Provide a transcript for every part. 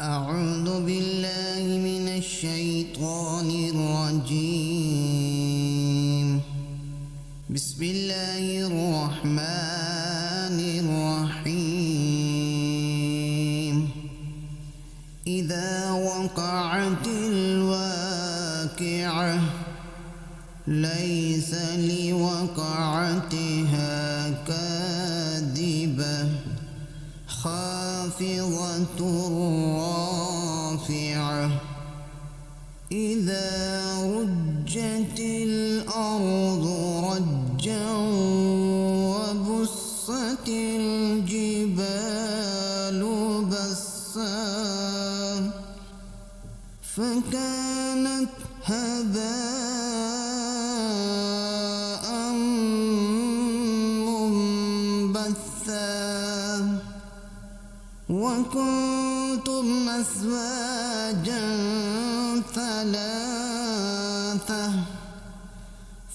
أعوذ بالله من الشيطان الرجيم. بسم الله الرحمن الرحيم. إذا وقعت الواقعة ليس لوقعتها كاذبة خافضة رافعة إذا رجت الأرض رجا وبست الجبال بسا فكانت هباء منبثا وكنتم أزواجا ثلاثة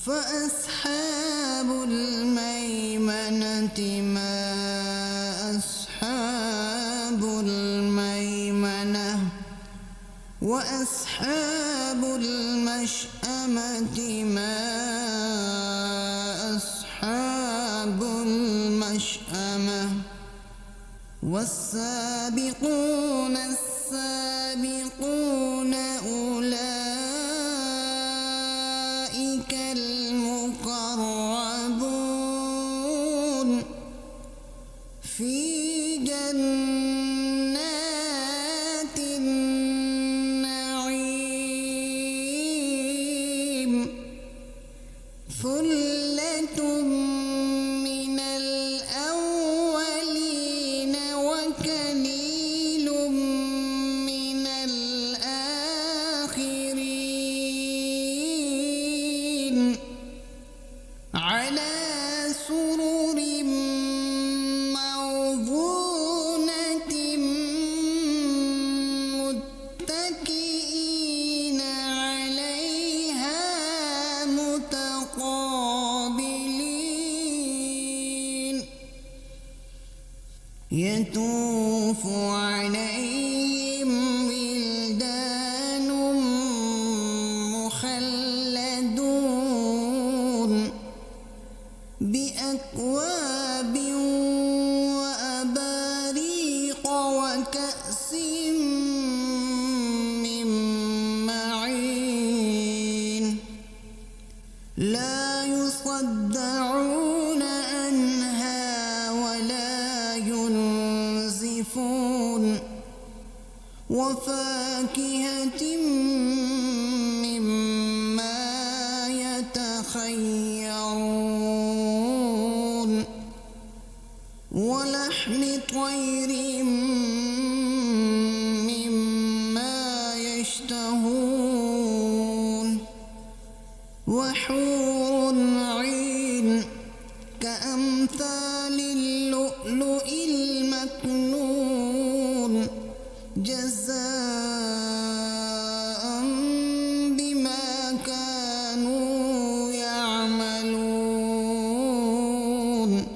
فأصحاب الميمنة ما أصحاب الميمنة وأصحاب المشأمة ما أصحاب المشأمة والسابقون السابقون أولئك المقربون في جنات النعيم ثلة من الأولين وقليل من الآخرين على سرر موضونة متكئين عليها متقابلين يطوف عليهم ولدان مخلدون بأكواب وأباريق وكأس من معين لا يصدعون عنها ولا ينزفون وفاكهة مما يتخيرون ولحم طير مما يشتهون وحور عين كأمثال اللؤلؤ المكنون جزاء بما كانوا يعملون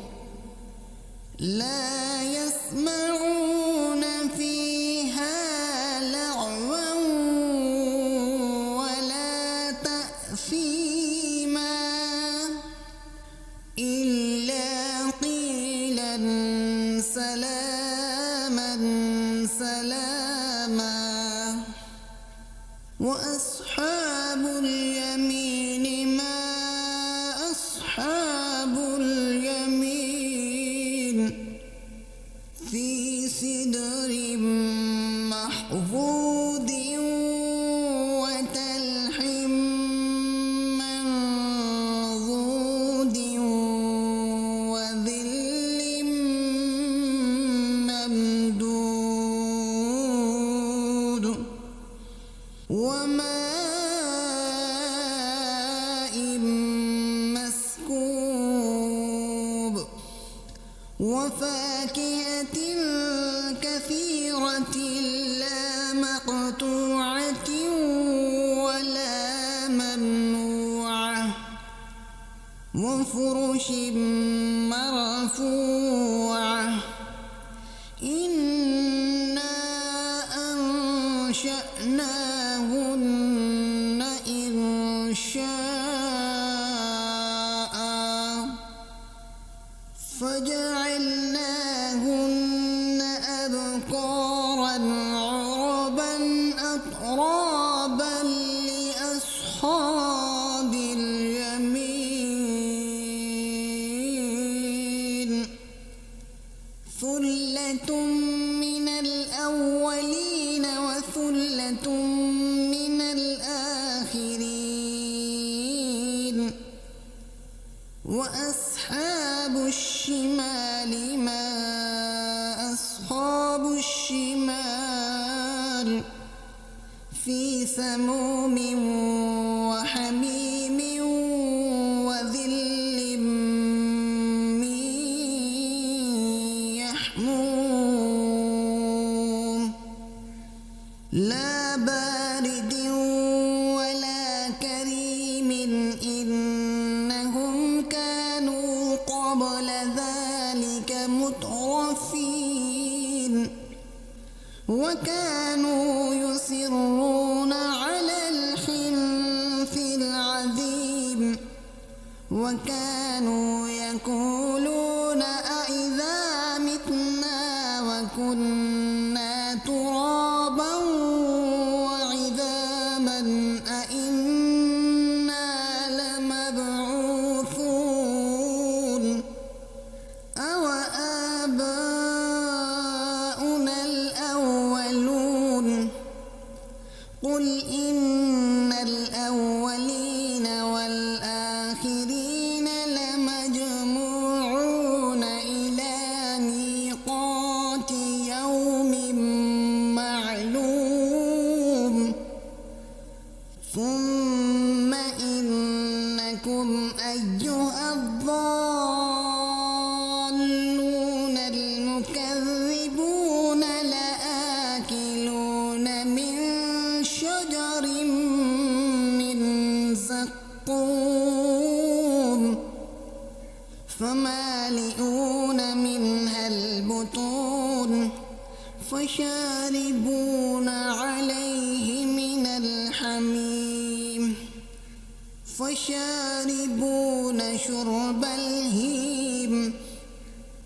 لا يسمعون فيها لغوا ولا تأثيما إلا قيلا سلاما سلاما وأصحاب اليمين ما أصحاب اليمين في سدر محفوظ وتلح منضود وظل ممدود وماء مسكوب وفاكهة كثيرة لا مقطوعة ولا ممنوعة وفرش مرفوعة إنا أنشأناهن إنشاء فجعلناهن أبكارا عربا أترابا لأصحاب اليمين ثلة من الأولين وثلة من الآخرين وأصحاب الشمال ما أصحاب الشمال في سموم وحميم وظل من يحموم لا بارد ولا كريم إنهم كانوا قبل ذلك مترفين وكانوا يصرون على الحنث العظيم وكانوا يقولون أإذا متنا وكنا ترابا وعظاما أإنا لمبعوثون أو آباؤنا الأولون قل إن الأولين والآخرين لمجموعون إلى ميقات يوم معلوم ثم إنكم أيها الضالون المكذبون لآكلون من شجر من زقوم فمالئون منها البطون فشاربون عليه من الحميم فشاربون شرب الهيم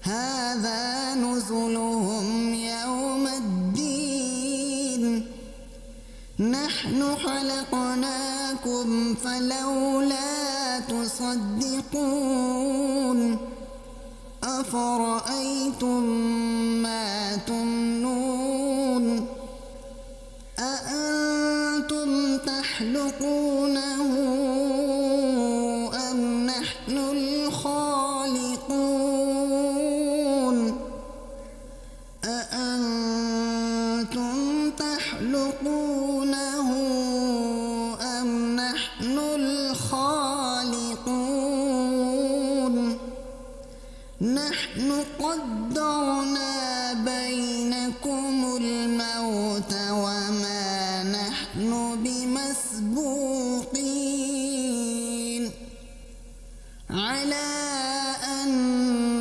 هذا نزلهم يوم الدين نحن خلقناكم فلولا تصدقون أفرأيتم ما تمنون أأنتم تخلقونه أم نحن الخالقون أأنتم تخلقونه أم نحن الخالقون نحن قدرنا بينكم الموت وما نحن بمسبوقين على أن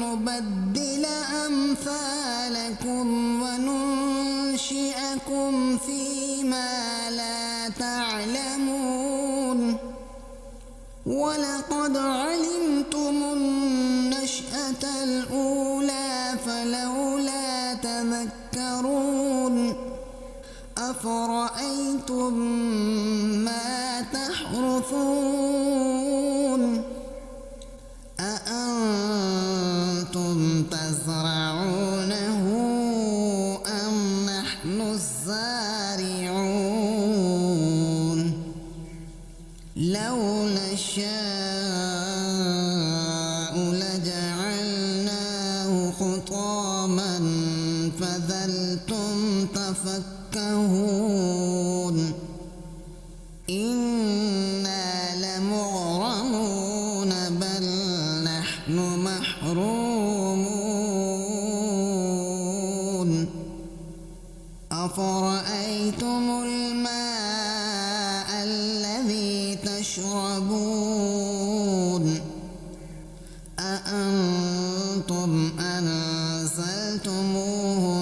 نبدل أمثالكم وننشئكم فيما لا تعلمون ولقد علمتم النشأة الأولى فلولا تذكرون أفرأيتم ما تحرثون أأنتم تزرعونه أم نحن الزارعون لو نشاء لجعلناه حطاما فظلتم تفكهون إنا لمغرمون بل نحن محرومون أفرأيتم الماء الذي تشربون أأنتم أنزلتموه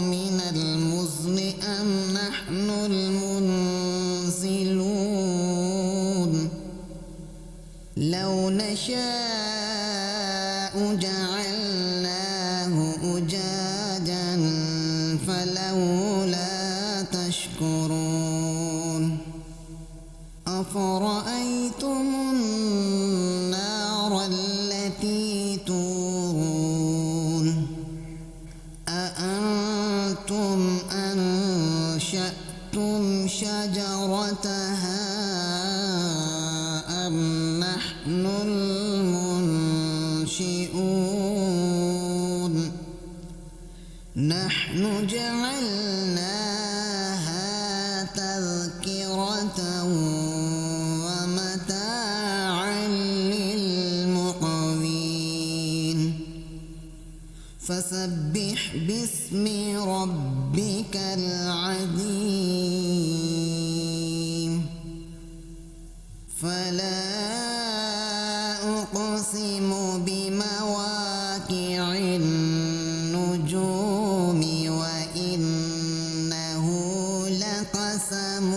من المزن أم نحن المنزلون نشاء جعلناه أجاجا فلولا تشكرون أفرأيتم النار التي تورون أأنتم أنشأتم شجرتها أم نحن المنشئون نحن جعلناها تذكرة ومتاعا للمقوين فسبح باسم ربك العظيم فلا أقسم بمواقع النجوم وإنه لقسم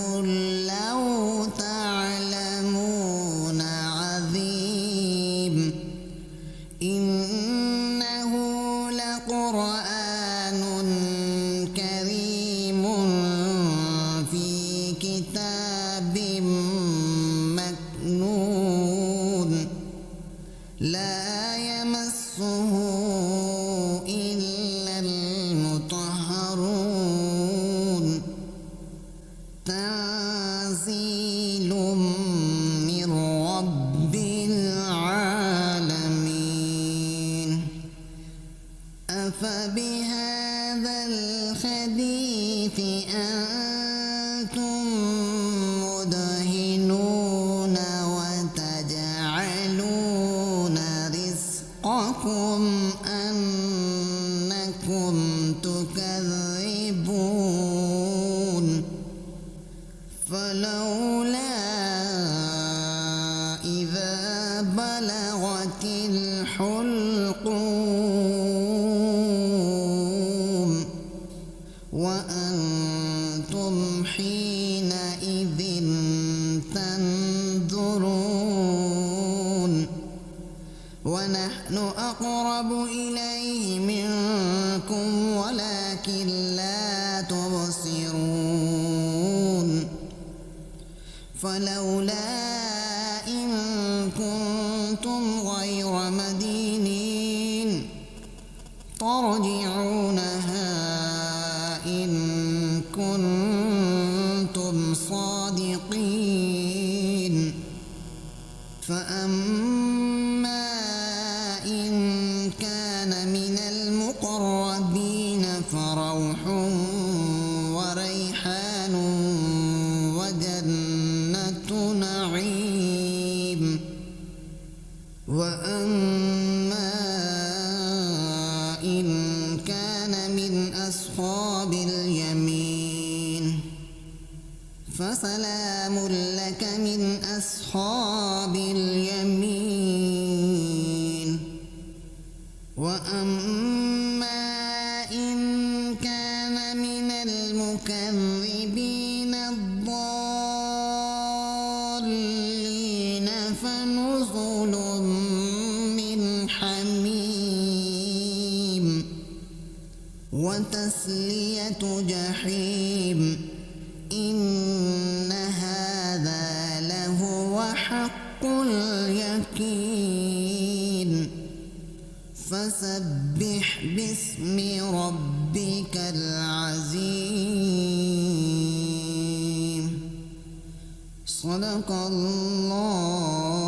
لو تعلمون عظيم إنه لقرآن كريم في كتاب مكنون لا يمسه إلا المطهرون تنزيل من رب العالمين أفبهذا الحديث أنتم مدهنون وتجعلون رزقكم أنكم تكذبون فلولا إذا بلغت الحلقوم وأنتم حينئذ تنظرون ونحن أقرب إليه منكم ولكن لا تبصرون فلولا إن كنتم غير مدينين ترجعونها إن كنتم صادقين فأما إن كان من المقربين فروح وريحان وجنة نعيم وأما إن كان من أصحاب اليمين فسلام لك من أصحاب اليمين وأما إن كان من المكذبين الضالين فنزل من حميم وتسلية جحيم إن هذا لهو حق اليقين فسبح باسم ربك العظيم صدق الله